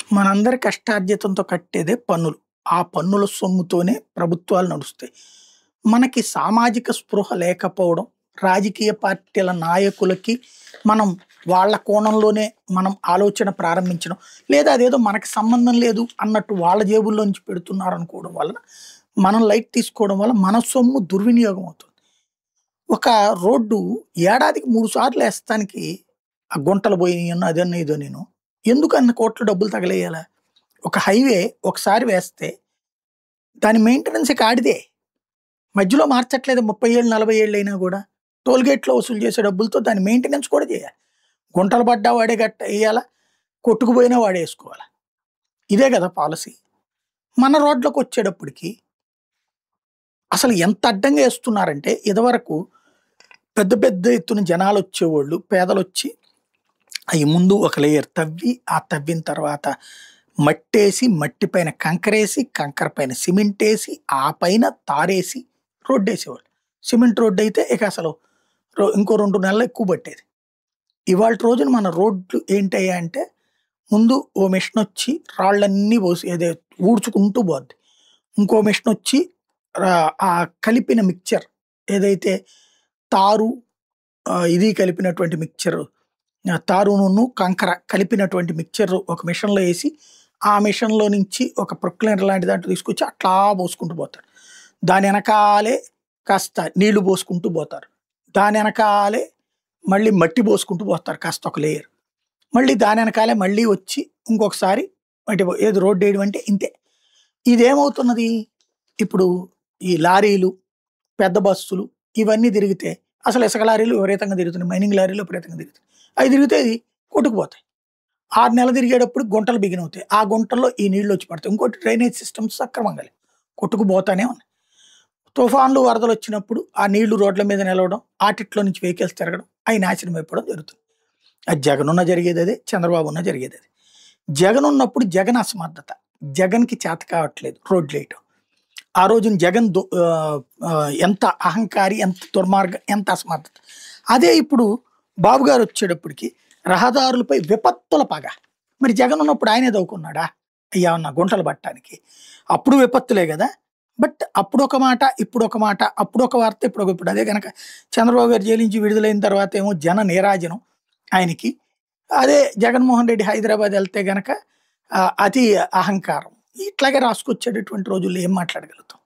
మనందరి కష్టార్జితంతో కట్టేదే పన్నులు. ఆ పన్నుల సొమ్ముతోనే ప్రభుత్వాలు నడుస్తాయి. మనకి సామాజిక స్పృహ లేకపోవడం, రాజకీయ పార్టీల నాయకులకి మనం వాళ్ళ కోణంలోనే మనం ఆలోచన ప్రారంభించడం, లేదా అదేదో మనకి సంబంధం లేదు అన్నట్టు వాళ్ళ జేబుల్లో నుంచి పెడుతున్నారనుకోవడం వలన, మనం లైట్ తీసుకోవడం వల్ల మన సొమ్ము దుర్వినియోగం అవుతుంది. ఒక రోడ్డు ఏడాదికి 3 సార్లు ఏస్తానికి ఆ గుంటలు పోయినియనో అదన్నో ఇదో నేను. ఎందుకు అన్ని కోట్ల డబ్బులు తగలేయాలా? ఒక హైవే ఒకసారి వేస్తే దాని మెయింటెనెన్స్ ఇక ఆడిదే. మధ్యలో మార్చట్లేదు 30 ఏళ్ళు, 40 ఏళ్ళైనా గూడా. టోల్ గేట్‌లో వసూలు చేసే డబ్బులతో దాని మెయింటెనెన్స్ కూడా చేయాలి. గుంటలు పడ్డా వాడే ఎయ్యాలా, కొట్టుకుపోయినా వాడే ఏసుకోవాలా. ఇదే గదా పాలిసీ. మన రోడ్లకొచ్చేటప్పటికి అసలు ఎంత అడ్డంగా ఏస్తున్నారంటే, ఇదివరకు పెద్ద పెద్ద ఎత్తున జనాలొచ్చేవోళ్ళు, పేదలొచ్చి అయి ముందు ఒక లేయర్ తవ్వి, ఆ తవ్విన తర్వాత మట్టేసి, మట్టి పైన కంకరేసి, కంకర పైన సిమెంటేసి, ఆ పైన తారేసి రోడ్డేసేవాళ్ళు. సిమెంట్ రోడ్డయితే ఇక అసలు ఇంకో 2 నెలలు ఎక్కువ పట్టేది. ఇవాల్టి రోజున మన రోడ్లు ఏంటయ్యాయంటే, ముందు ఓ మెషినొచ్చి రాళ్ళన్నీ పోసి ఊడ్చుకుంటూ పోద్ది. ఇంకో మెషినొచ్చి ఆ కలిపిన మిక్చర్ ఏదైతే తారు ఇది కలిపినటువంటి మిక్చరు, తారును కంకర కలిపినటువంటి మిక్చర్ ఒక మిషన్‌లో ఏసి, ఆ మిషన్‌లో నుంచి ఒక ప్రొక్లైనర్ లాంటి దాంట్లో తీసుకొచ్చి అట్లా పోసుకుంటూ పోతారు. దాని ఎనకాలే కాస్త నీళ్లు పోసుకుంటూ పోతారు. దాని ఎనకాలే మళ్ళీ మట్టి పోసుకుంటూ పోతారు కాస్త ఒక లేయర్. మళ్ళీ దాని ఎనకాలే మళ్ళీ వచ్చి ఇంకొకసారి ఏది రోడ్డేయడం అంటే ఇంతే. ఇదేమవుతున్నది? ఇప్పుడు ఈ లారీలు, పెద్ద బస్సులు ఇవన్నీ తిరిగితే అసలు ఇసుక లారీలు విపరీతంగా తిరుగుతున్నాయి. మైనింగ్ లారీలు విపరీతంగా తిరుగుతాయి. అవి తిరిగితే ఇది కొట్టుకుపోతాయి. 6 నెలలు తిరిగేటప్పుడు గుంటలు బిగినవుతాయి. ఆ గుంటల్లో ఈ నీళ్లొచ్చి పడతాయి. ఇంకోటి డ్రైనేజ్ సిస్టమ్స్ సక్రమంగా లేవు. కొట్టుకుపోతానే ఉన్నాయి. తుఫాన్లు, వరదలొచ్చినప్పుడు ఆ నీళ్లు రోడ్ల మీద నిలవడం, ఆటిట్లో నుంచి వెహికల్స్ తిరగడం, అయి నాశనం అయిపోవడం జరుగుతుంది. అది జగనున్న జరిగేదదే, చంద్రబాబు ఉన్న జరిగేదదే. జగన్ ఉన్నప్పుడు జగన్ అసమర్థత. జగన్‌కి చేత కావట్లేదు రోడ్లేయటం. ఆ రోజున జగన్ ఎంత అహంకారి, ఎంత దుర్మార్గం, ఎంత అసమర్థత. అదే ఇప్పుడు బాబు గారు వచ్చేటప్పటికి రహదారులపై విపత్తుల పగ. మరి జగన్ ఉన్నప్పుడు ఆయనే దవ్వుకున్నాడా? ఏమన్నా గుంటలు పట్టడానికి? అప్పుడు విపత్తులే గదా! బట్ అప్పుడొక మాట, ఇప్పుడొక మాట, అప్పుడొక వార్త, ఇప్పుడు అదే గనక చంద్రబాబు గారు జైలు నుంచి విడుదలైన తర్వాత ఏమో జన నీరాజనం ఆయనకి. అదే జగన్మోహన్ రెడ్డి హైదరాబాద్ ఎళ్తే గనక అతి అహంకారం. ఇట్లాగే రాసుకొచ్చేటటువంటి రోజుల్లో ఏం మాట్లాడగలుగుతాం?